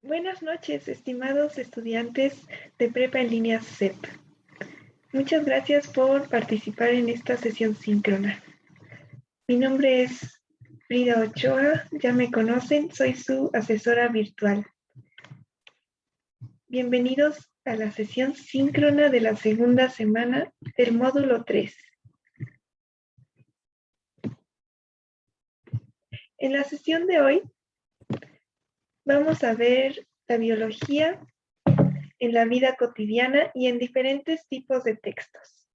Buenas noches, estimados estudiantes de Prepa en línea CEP. Muchas gracias por participar en esta sesión síncrona. Mi nombre es Frida Ochoa, ya me conocen, soy su asesora virtual. Bienvenidos a la sesión síncrona de la segunda semana del módulo 3. En la sesión de hoy vamos a ver la biología en la vida cotidiana y en diferentes tipos de textos.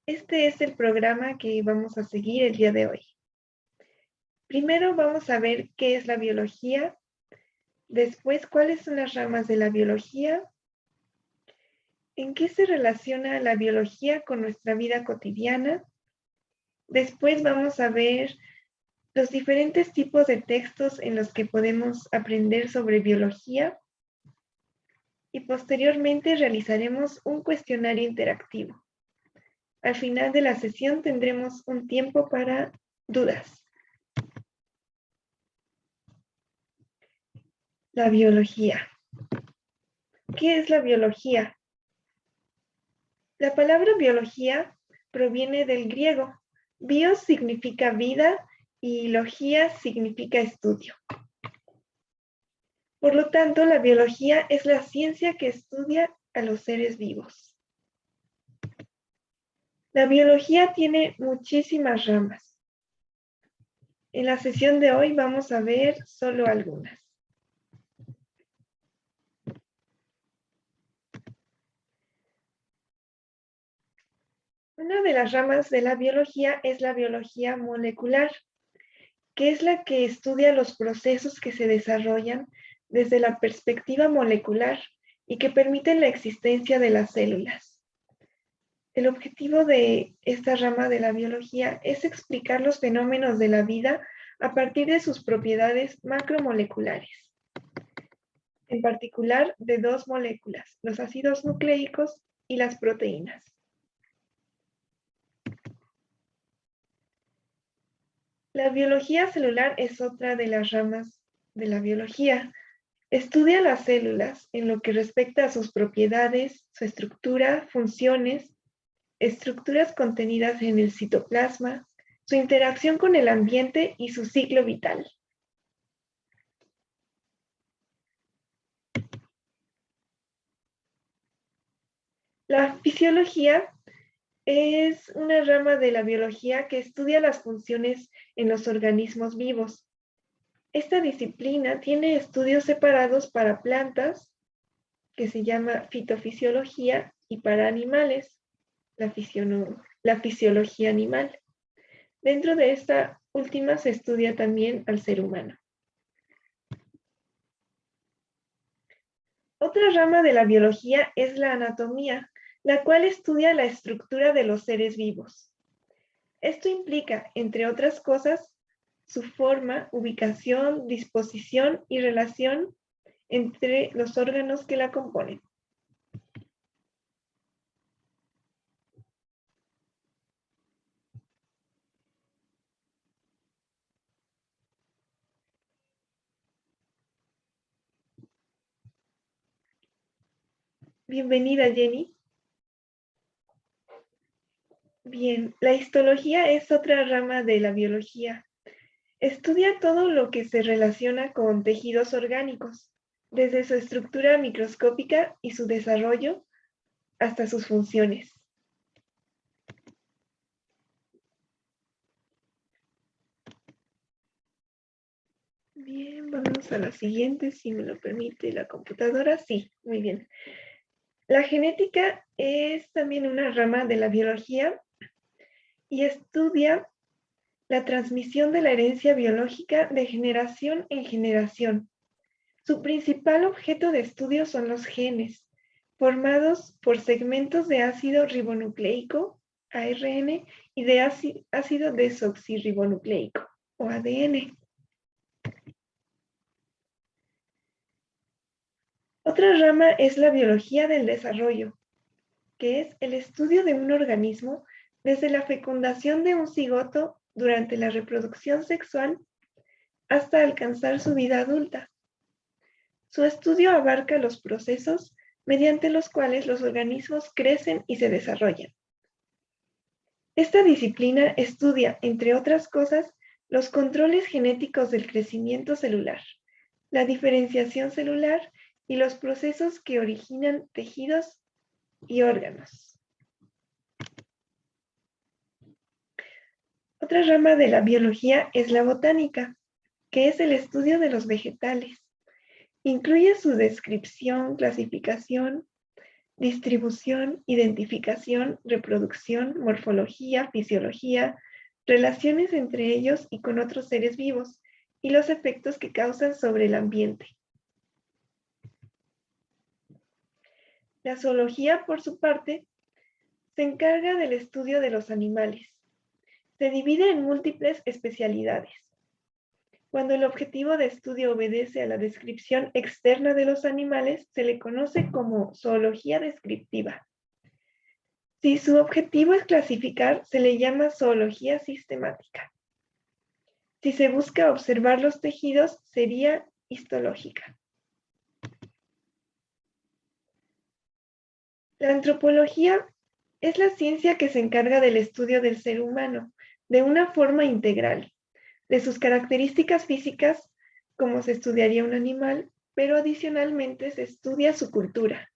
Este es el programa que vamos a seguir el día de hoy. Primero vamos a ver qué es la biología, después cuáles son las ramas de la biología, en qué se relaciona la biología con nuestra vida cotidiana. Después vamos a ver los diferentes tipos de textos en los que podemos aprender sobre biología y posteriormente realizaremos un cuestionario interactivo. Al final de la sesión tendremos un tiempo para dudas. La biología. ¿Qué es la biología? La palabra biología proviene del griego. Bios significa vida y logía significa estudio. Por lo tanto, la biología es la ciencia que estudia a los seres vivos. La biología tiene muchísimas ramas. En la sesión de hoy vamos a ver solo algunas. Una de las ramas de la biología es la biología molecular, que es la que estudia los procesos que se desarrollan desde la perspectiva molecular y que permiten la existencia de las células. El objetivo de esta rama de la biología es explicar los fenómenos de la vida a partir de sus propiedades macromoleculares, en particular de dos moléculas, los ácidos nucleicos y las proteínas. La biología celular es otra de las ramas de la biología. Estudia las células en lo que respecta a sus propiedades, su estructura, funciones, estructuras contenidas en el citoplasma, su interacción con el ambiente y su ciclo vital. La fisiología es una rama de la biología que estudia las funciones en los organismos vivos. Esta disciplina tiene estudios separados para plantas, que se llama fitofisiología, y para animales, la fisiología animal. Dentro de esta última se estudia también al ser humano. Otra rama de la biología es la anatomía, la cual estudia la estructura de los seres vivos. Esto implica, entre otras cosas, su forma, ubicación, disposición y relación entre los órganos que la componen. Bienvenida, Jenny. Bien, la histología es otra rama de la biología. Estudia todo lo que se relaciona con tejidos orgánicos, desde su estructura microscópica y su desarrollo hasta sus funciones. Bien, vamos a la siguiente, si me lo permite la computadora. Sí, muy bien. La genética es también una rama de la biología y estudia la transmisión de la herencia biológica de generación en generación. Su principal objeto de estudio son los genes, formados por segmentos de ácido ribonucleico, ARN, y de ácido desoxirribonucleico, o ADN. Otra rama es la biología del desarrollo, que es el estudio de un organismo desde la fecundación de un cigoto durante la reproducción sexual hasta alcanzar su vida adulta. Su estudio abarca los procesos mediante los cuales los organismos crecen y se desarrollan. Esta disciplina estudia, entre otras cosas, los controles genéticos del crecimiento celular, la diferenciación celular y los procesos que originan tejidos y órganos. Otra rama de la biología es la botánica, que es el estudio de los vegetales. Incluye su descripción, clasificación, distribución, identificación, reproducción, morfología, fisiología, relaciones entre ellos y con otros seres vivos, y los efectos que causan sobre el ambiente. La zoología, por su parte, se encarga del estudio de los animales. Se divide en múltiples especialidades. Cuando el objetivo de estudio obedece a la descripción externa de los animales, se le conoce como zoología descriptiva. Si su objetivo es clasificar, se le llama zoología sistemática. Si se busca observar los tejidos, sería histológica. La antropología es la ciencia que se encarga del estudio del ser humano de una forma integral, de sus características físicas, como se estudiaría un animal, pero adicionalmente se estudia su cultura,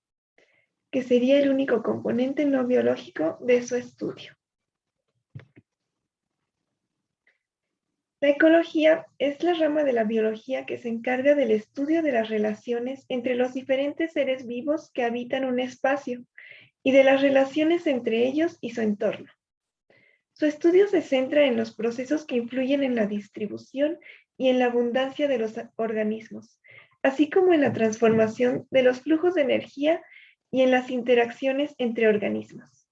que sería el único componente no biológico de su estudio. La ecología es la rama de la biología que se encarga del estudio de las relaciones entre los diferentes seres vivos que habitan un espacio y de las relaciones entre ellos y su entorno. Su estudio se centra en los procesos que influyen en la distribución y en la abundancia de los organismos, así como en la transformación de los flujos de energía y en las interacciones entre organismos.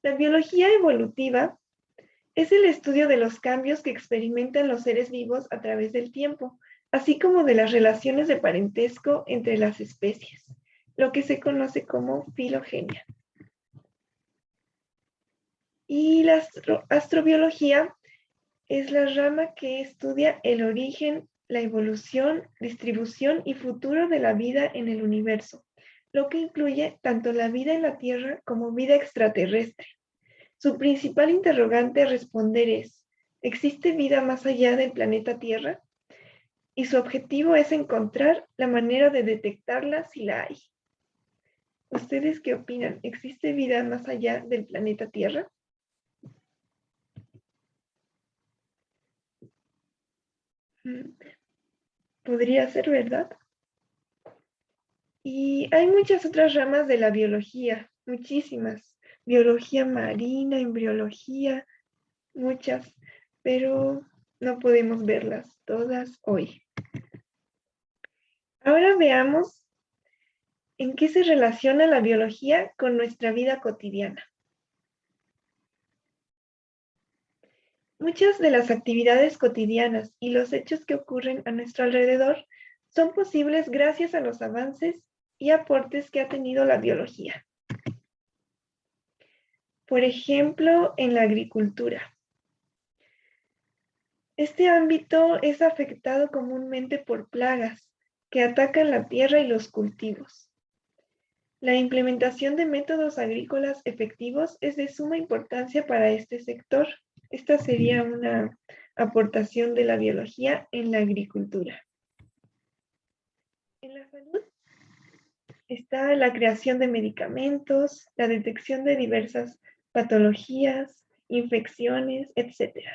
La biología evolutiva es el estudio de los cambios que experimentan los seres vivos a través del tiempo, así como de las relaciones de parentesco entre las especies, lo que se conoce como filogenia. Y la astrobiología es la rama que estudia el origen, la evolución, distribución y futuro de la vida en el universo, lo que incluye tanto la vida en la Tierra como vida extraterrestre. Su principal interrogante a responder es, ¿existe vida más allá del planeta Tierra? Y su objetivo es encontrar la manera de detectarla si la hay. ¿Ustedes qué opinan? ¿Existe vida más allá del planeta Tierra? Podría ser, ¿verdad? Y hay muchas otras ramas de la biología, muchísimas. Biología marina, embriología, muchas, pero no podemos verlas todas hoy. Ahora veamos en qué se relaciona la biología con nuestra vida cotidiana. Muchas de las actividades cotidianas y los hechos que ocurren a nuestro alrededor son posibles gracias a los avances y aportes que ha tenido la biología. Por ejemplo, en la agricultura. Este ámbito es afectado comúnmente por plagas que atacan la tierra y los cultivos. La implementación de métodos agrícolas efectivos es de suma importancia para este sector. Esta sería una aportación de la biología en la agricultura. En la salud está la creación de medicamentos, la detección de diversas patologías, infecciones, etc.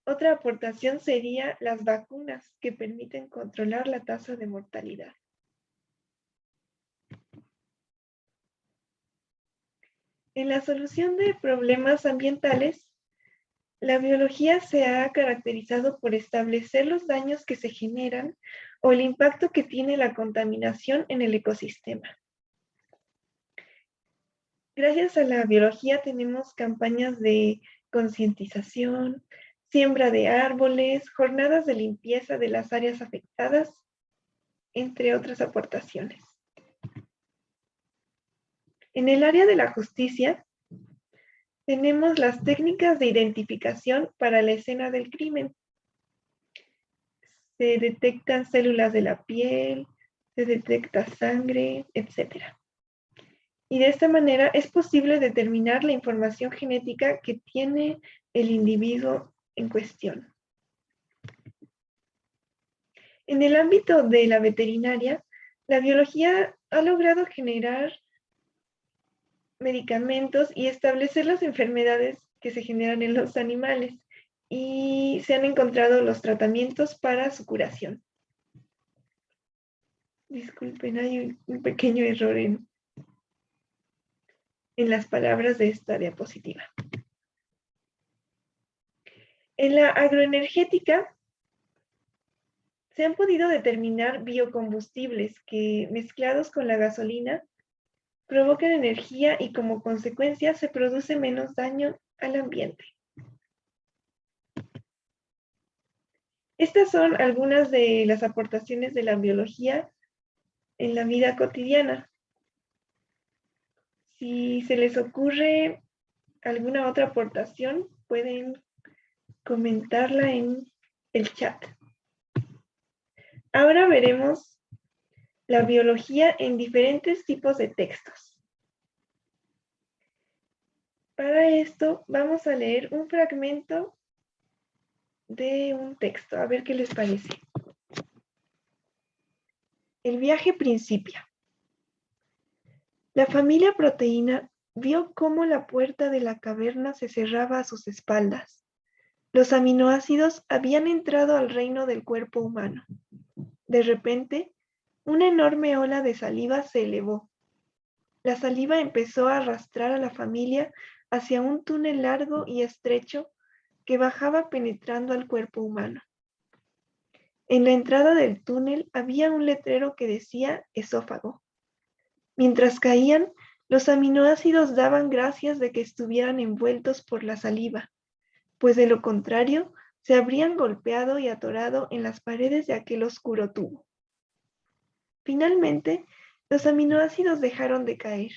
Otra aportación sería las vacunas que permiten controlar la tasa de mortalidad. En la solución de problemas ambientales, la biología se ha caracterizado por establecer los daños que se generan o el impacto que tiene la contaminación en el ecosistema. Gracias a la biología tenemos campañas de concientización, siembra de árboles, jornadas de limpieza de las áreas afectadas, entre otras aportaciones. En el área de la justicia, tenemos las técnicas de identificación para la escena del crimen, se detectan células de la piel, se detecta sangre, etc. Y de esta manera es posible determinar la información genética que tiene el individuo en cuestión. En el ámbito de la veterinaria, la biología ha logrado generar medicamentos y establecer las enfermedades que se generan en los animales y se han encontrado los tratamientos para su curación. Disculpen, hay un pequeño error en las palabras de esta diapositiva. En la agroenergética se han podido determinar biocombustibles que, mezclados con la gasolina, provocan energía y como consecuencia se produce menos daño al ambiente. Estas son algunas de las aportaciones de la biología en la vida cotidiana. Si se les ocurre alguna otra aportación, pueden comentarla en el chat. Ahora veremos la biología en diferentes tipos de textos. Para esto vamos a leer un fragmento de un texto, a ver qué les parece. El viaje principia. La familia Proteína vio cómo la puerta de la caverna se cerraba a sus espaldas. Los aminoácidos habían entrado al reino del cuerpo humano. De repente, una enorme ola de saliva se elevó. La saliva empezó a arrastrar a la familia hacia un túnel largo y estrecho que bajaba penetrando al cuerpo humano. En la entrada del túnel había un letrero que decía esófago. Mientras caían, los aminoácidos daban gracias de que estuvieran envueltos por la saliva, pues de lo contrario, se habrían golpeado y atorado en las paredes de aquel oscuro tubo. Finalmente, los aminoácidos dejaron de caer.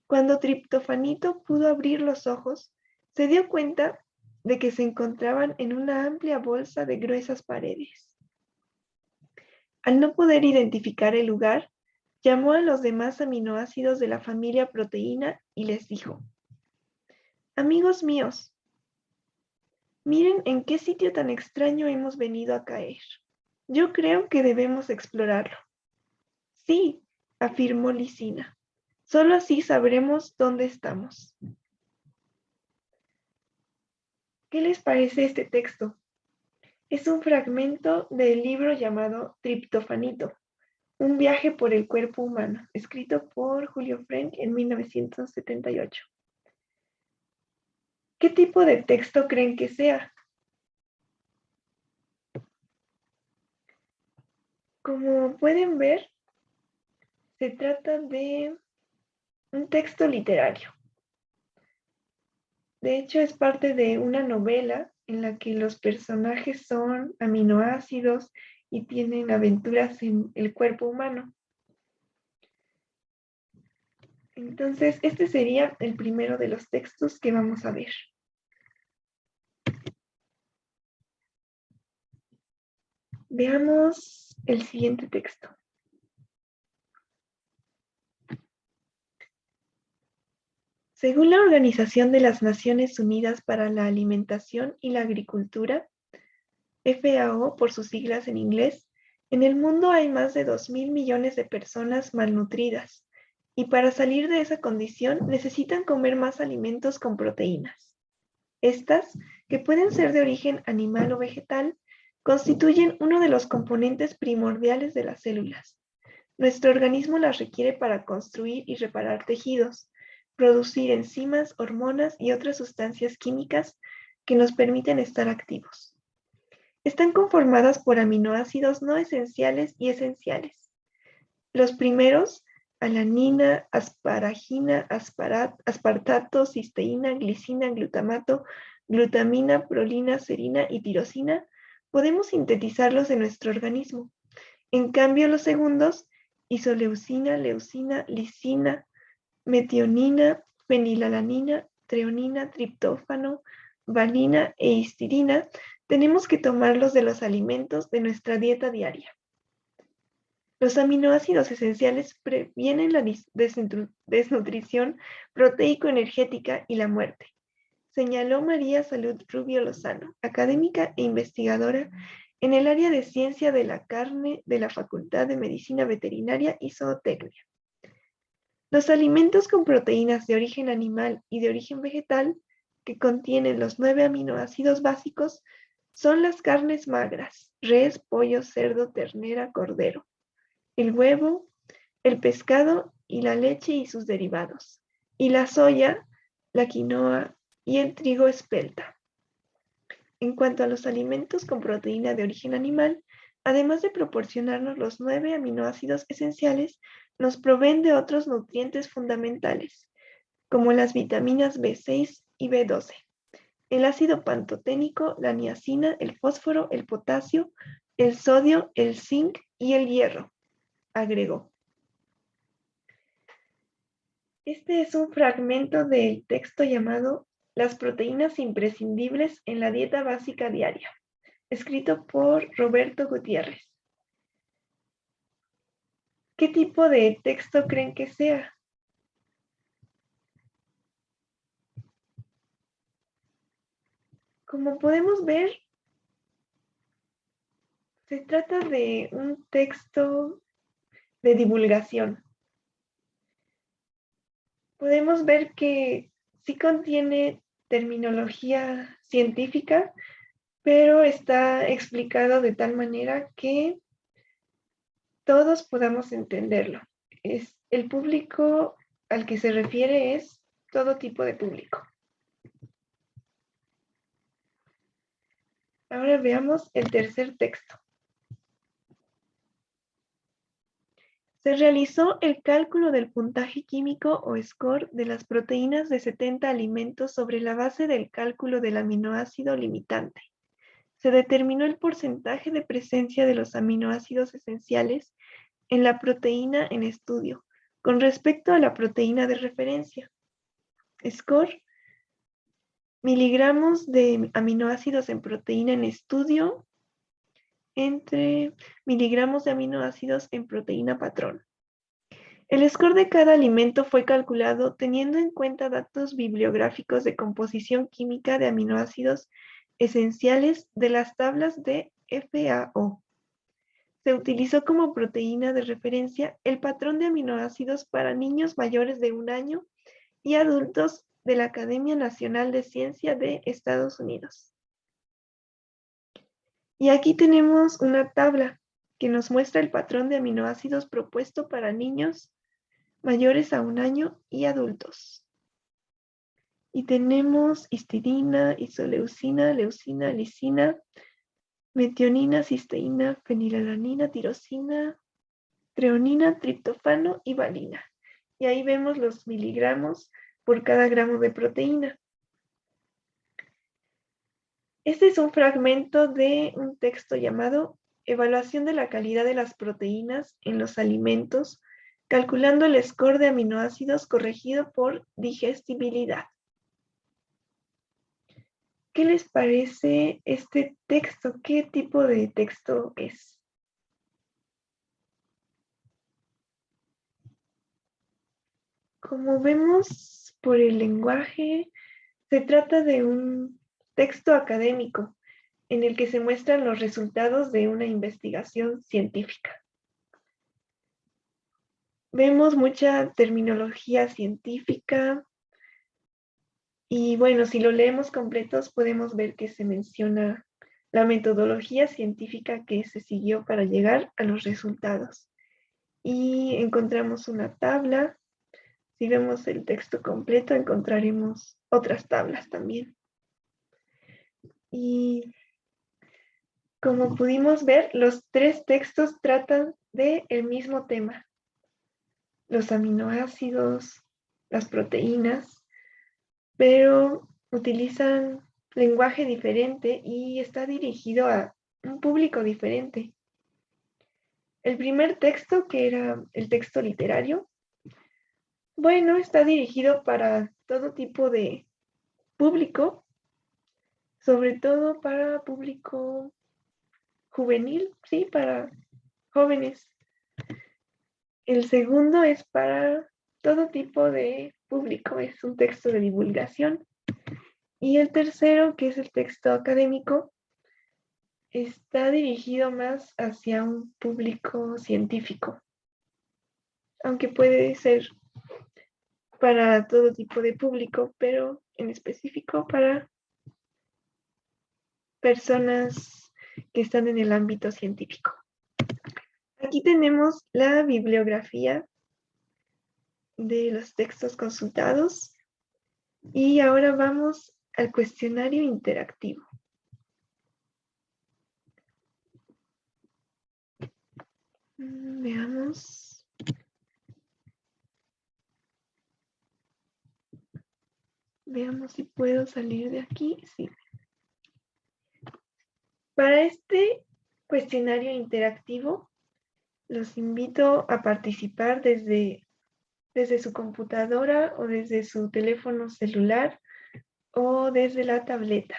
Cuando Triptofanito pudo abrir los ojos, se dio cuenta de que se encontraban en una amplia bolsa de gruesas paredes. Al no poder identificar el lugar, llamó a los demás aminoácidos de la familia proteína y les dijo: amigos míos, miren en qué sitio tan extraño hemos venido a caer. Yo creo que debemos explorarlo. Sí, afirmó Lisina. Solo así sabremos dónde estamos. ¿Qué les parece este texto? Es un fragmento del libro llamado Triptofanito, un viaje por el cuerpo humano, escrito por Julio Frenk en 1978. ¿Qué tipo de texto creen que sea? Como pueden ver, se trata de un texto literario. De hecho, es parte de una novela en la que los personajes son aminoácidos y tienen aventuras en el cuerpo humano. Entonces, este sería el primero de los textos que vamos a ver. Veamos el siguiente texto. Según la Organización de las Naciones Unidas para la Alimentación y la Agricultura, FAO por sus siglas en inglés, en el mundo hay más de 2.000 millones de personas malnutridas y para salir de esa condición necesitan comer más alimentos con proteínas. Estas, que pueden ser de origen animal o vegetal, constituyen uno de los componentes primordiales de las células. Nuestro organismo las requiere para construir y reparar tejidos, producir enzimas, hormonas y otras sustancias químicas que nos permiten estar activos. Están conformadas por aminoácidos no esenciales y esenciales. Los primeros, alanina, asparagina, aspartato, cisteína, glicina, glutamato, glutamina, prolina, serina y tirosina, podemos sintetizarlos en nuestro organismo. En cambio, los segundos, isoleucina, leucina, lisina, metionina, fenilalanina, treonina, triptófano, valina e histidina, tenemos que tomarlos de los alimentos de nuestra dieta diaria. Los aminoácidos esenciales previenen la desnutrición proteico-energética y la muerte, señaló María Salud Rubio Lozano, académica e investigadora en el área de ciencia de la carne de la Facultad de Medicina Veterinaria y Zootecnia. Los alimentos con proteínas de origen animal y de origen vegetal, que contienen los 9 aminoácidos básicos, son las carnes magras: res, pollo, cerdo, ternera, cordero, el huevo, el pescado y la leche y sus derivados, y la soya, la quinoa y el trigo espelta. En cuanto a los alimentos con proteína de origen animal, además de proporcionarnos los 9 aminoácidos esenciales, nos proveen de otros nutrientes fundamentales, como las vitaminas B6 y B12, el ácido pantoténico, la niacina, el fósforo, el potasio, el sodio, el zinc y el hierro, agregó. Este es un fragmento del texto llamado Las proteínas imprescindibles en la dieta básica diaria, escrito por Roberto Gutiérrez. ¿Qué tipo de texto creen que sea? Como podemos ver, se trata de un texto de divulgación. Podemos ver que sí contiene terminología científica, pero está explicado de tal manera que todos podamos entenderlo. El público al que se refiere es todo tipo de público. Ahora veamos el tercer texto. Se realizó el cálculo del puntaje químico o score de las proteínas de 70 alimentos sobre la base del cálculo del aminoácido limitante. Se determinó el porcentaje de presencia de los aminoácidos esenciales en la proteína en estudio con respecto a la proteína de referencia. Score: miligramos de aminoácidos en proteína en estudio entre miligramos de aminoácidos en proteína patrón. El score de cada alimento fue calculado teniendo en cuenta datos bibliográficos de composición química de aminoácidos esenciales de las tablas de FAO. Se utilizó como proteína de referencia el patrón de aminoácidos para niños mayores de 1 año y adultos de la Academia Nacional de Ciencia de Estados Unidos. Y aquí tenemos una tabla que nos muestra el patrón de aminoácidos propuesto para niños mayores a 1 año y adultos. Y tenemos histidina, isoleucina, leucina, lisina, metionina, cisteína, fenilalanina, tirosina, treonina, triptofano y valina. Y ahí vemos los miligramos por cada gramo de proteína. Este es un fragmento de un texto llamado Evaluación de la calidad de las proteínas en los alimentos, calculando el score de aminoácidos corregido por digestibilidad. ¿Qué les parece este texto? ¿Qué tipo de texto es? Como vemos por el lenguaje, se trata de un texto académico en el que se muestran los resultados de una investigación científica. Vemos mucha terminología científica y bueno, si lo leemos completos podemos ver que se menciona la metodología científica que se siguió para llegar a los resultados. Y encontramos una tabla. Si vemos el texto completo, encontraremos otras tablas también. Y como pudimos ver, los 3 textos tratan del mismo tema: los aminoácidos, las proteínas, pero utilizan lenguaje diferente y está dirigido a un público diferente. El primer texto, que era el texto literario, bueno, está dirigido para todo tipo de público. sobre todo para público juvenil, sí, para jóvenes. El segundo es para todo tipo de público, es un texto de divulgación. Y el tercero, que es el texto académico, está dirigido más hacia un público científico, aunque puede ser para todo tipo de público, pero en específico para personas que están en el ámbito científico. Aquí tenemos la bibliografía de los textos consultados y ahora vamos al cuestionario interactivo. Veamos. Veamos si puedo salir de aquí. Sí. Para este cuestionario interactivo, los invito a participar desde su computadora o desde su teléfono celular o desde la tableta.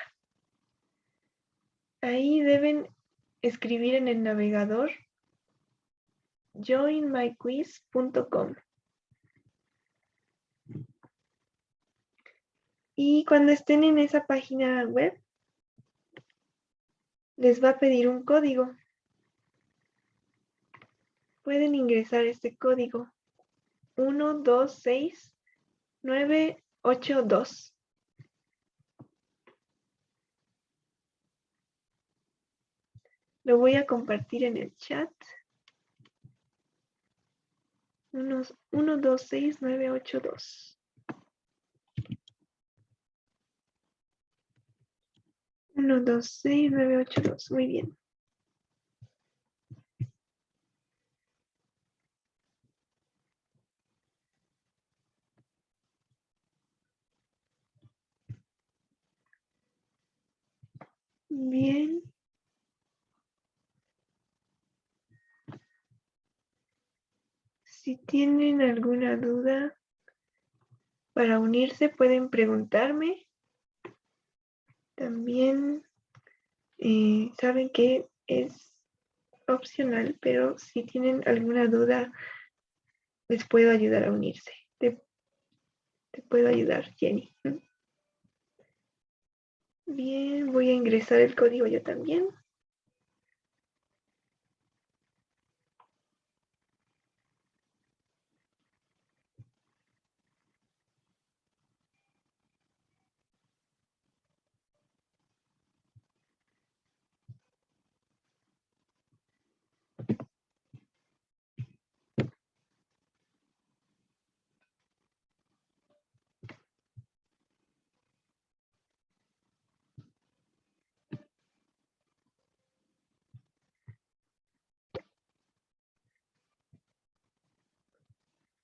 Ahí deben escribir en el navegador joinmyquiz.com. Y cuando estén en esa página web, les va a pedir un código. Pueden ingresar este código 126982. Lo voy a compartir en el chat. 126982. 126982. Muy bien. Bien. Si tienen alguna duda para unirse, pueden preguntarme. También saben que es opcional, pero si tienen alguna duda, les puedo ayudar a unirse. Te puedo ayudar, Jenny. Bien, voy a ingresar el código yo también.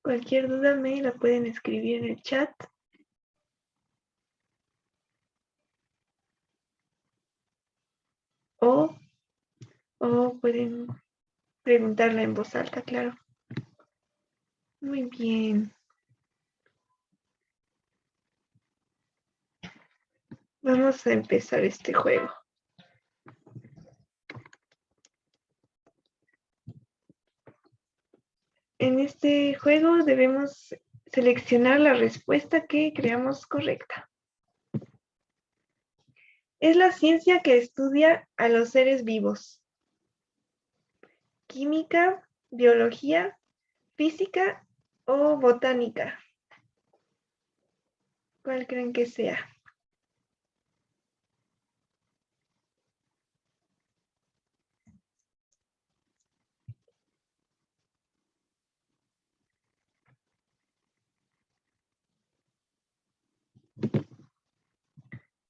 Cualquier duda me la pueden escribir en el chat. O pueden preguntarla en voz alta, claro. Muy bien. Vamos a empezar este juego. En este juego debemos seleccionar la respuesta que creamos correcta. Es la ciencia que estudia a los seres vivos. Química, biología, física o botánica. ¿Cuál creen que sea?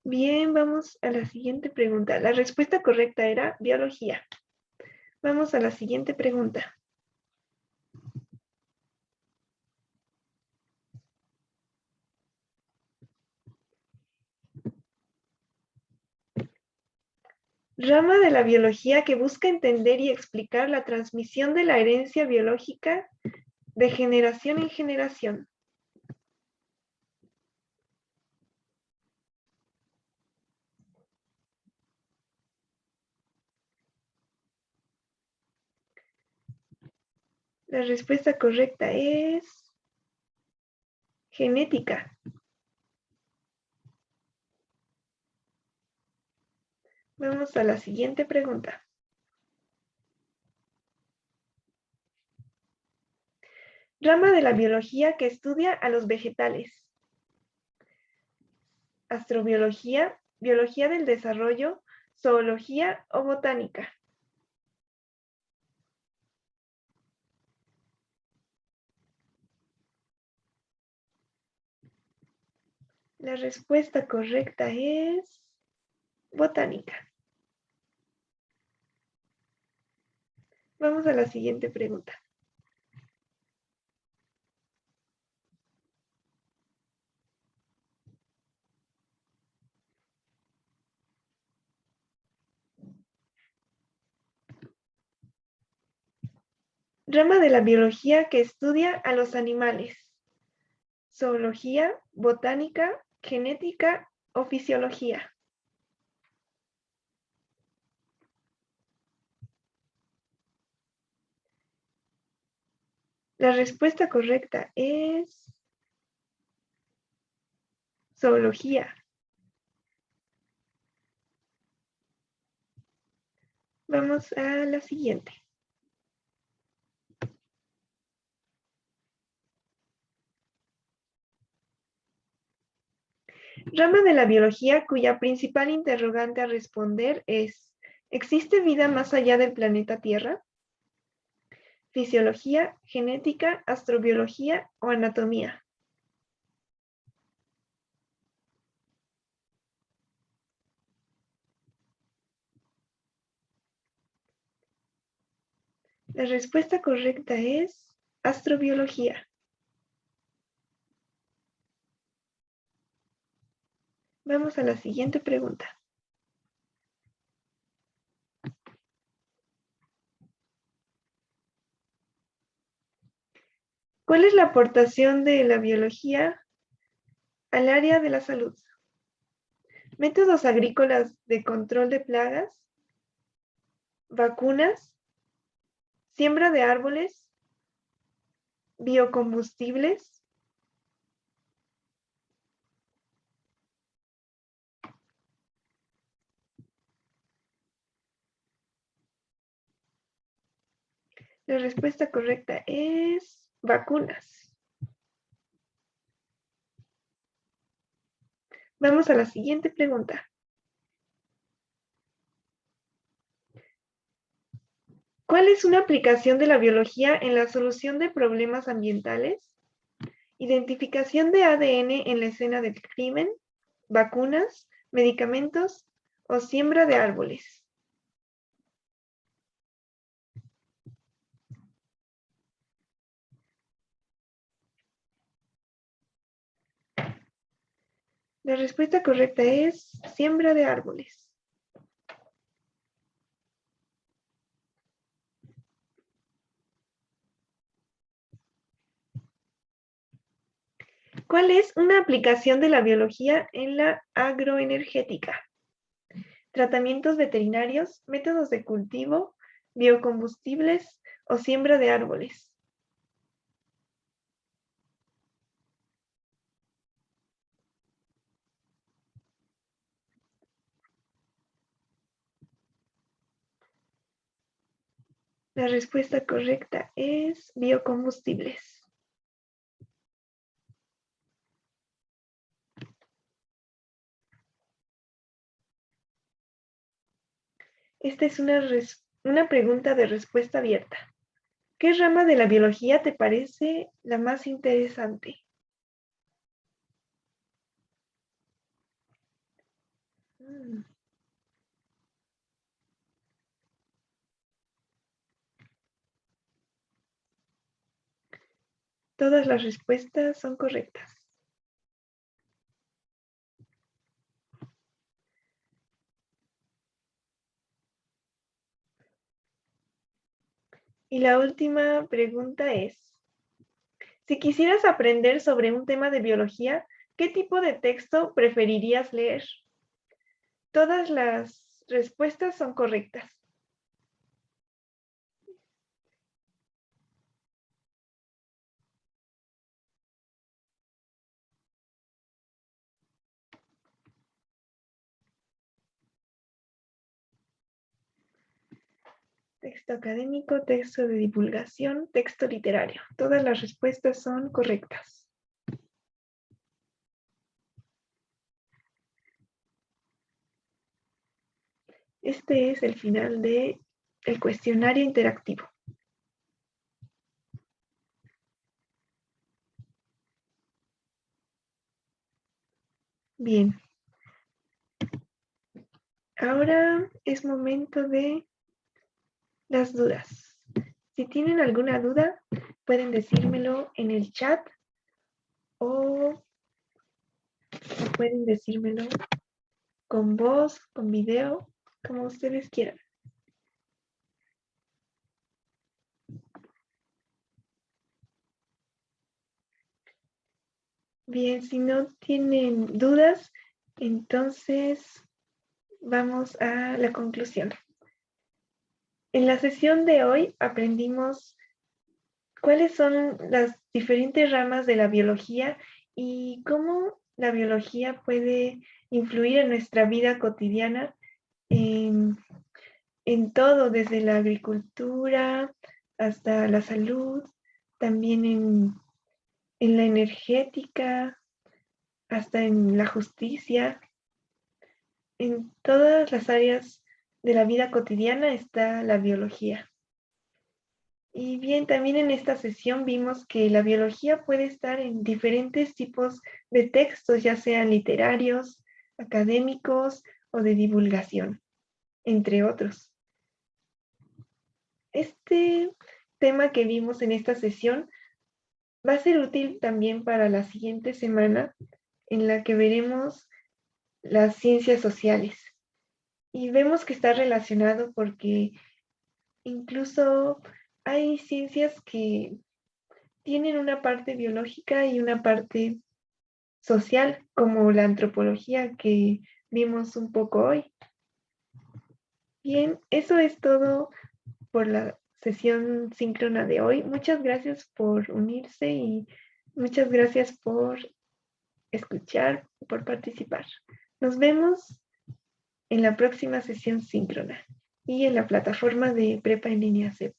Bien, vamos a la siguiente pregunta. La respuesta correcta era biología. Vamos a la siguiente pregunta. Rama de la biología que busca entender y explicar la transmisión de la herencia biológica de generación en generación. La respuesta correcta es genética. Vamos a la siguiente pregunta. Rama de la biología que estudia a los vegetales. Astrobiología, biología del desarrollo, zoología o botánica. La respuesta correcta es botánica. Vamos a la siguiente pregunta. Rama de la biología que estudia a los animales. Zoología, botánica, genética o fisiología. La respuesta correcta es zoología. Vamos a la siguiente. Rama de la biología cuya principal interrogante a responder es: ¿existe vida más allá del planeta Tierra? Fisiología, genética, astrobiología o anatomía. La respuesta correcta es astrobiología. Vamos a la siguiente pregunta. ¿Cuál es la aportación de la biología al área de la salud? Métodos agrícolas de control de plagas, vacunas, siembra de árboles, biocombustibles. La respuesta correcta es vacunas. Vamos a la siguiente pregunta. ¿Cuál es una aplicación de la biología en la solución de problemas ambientales? Identificación de ADN en la escena del crimen, vacunas, medicamentos o siembra de árboles. La respuesta correcta es siembra de árboles. ¿Cuál es una aplicación de la biología en la agroenergética? Tratamientos veterinarios, métodos de cultivo, biocombustibles o siembra de árboles. La respuesta correcta es biocombustibles. Esta es una pregunta de respuesta abierta. ¿Qué rama de la biología te parece la más interesante? Mm, Todas las respuestas son correctas. Y la última pregunta es: si quisieras aprender sobre un tema de biología, ¿qué tipo de texto preferirías leer? Todas las respuestas son correctas. Texto académico, texto de divulgación, texto literario. Todas las respuestas son correctas. Este es el final del cuestionario interactivo. Bien. Ahora es momento de las dudas. Si tienen alguna duda, pueden decírmelo en el chat o pueden decírmelo con voz, con video, como ustedes quieran. Bien, si no tienen dudas, entonces vamos a la conclusión. En la sesión de hoy aprendimos cuáles son las diferentes ramas de la biología y cómo la biología puede influir en nuestra vida cotidiana en todo, desde la agricultura hasta la salud, también en la energética, hasta en la justicia. En todas las áreas de la vida cotidiana está la biología. Y bien, también en esta sesión vimos que la biología puede estar en diferentes tipos de textos, ya sean literarios, académicos o de divulgación, entre otros. Este tema que vimos en esta sesión va a ser útil también para la siguiente semana, en la que veremos las ciencias sociales. Y vemos que está relacionado porque incluso hay ciencias que tienen una parte biológica y una parte social, como la antropología que vimos un poco hoy. Bien, eso es todo por la sesión síncrona de hoy. Muchas gracias por unirse y muchas gracias por escuchar, por participar. Nos vemos en la próxima sesión síncrona y en la plataforma de Prepa en línea CEP.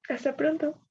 Hasta pronto.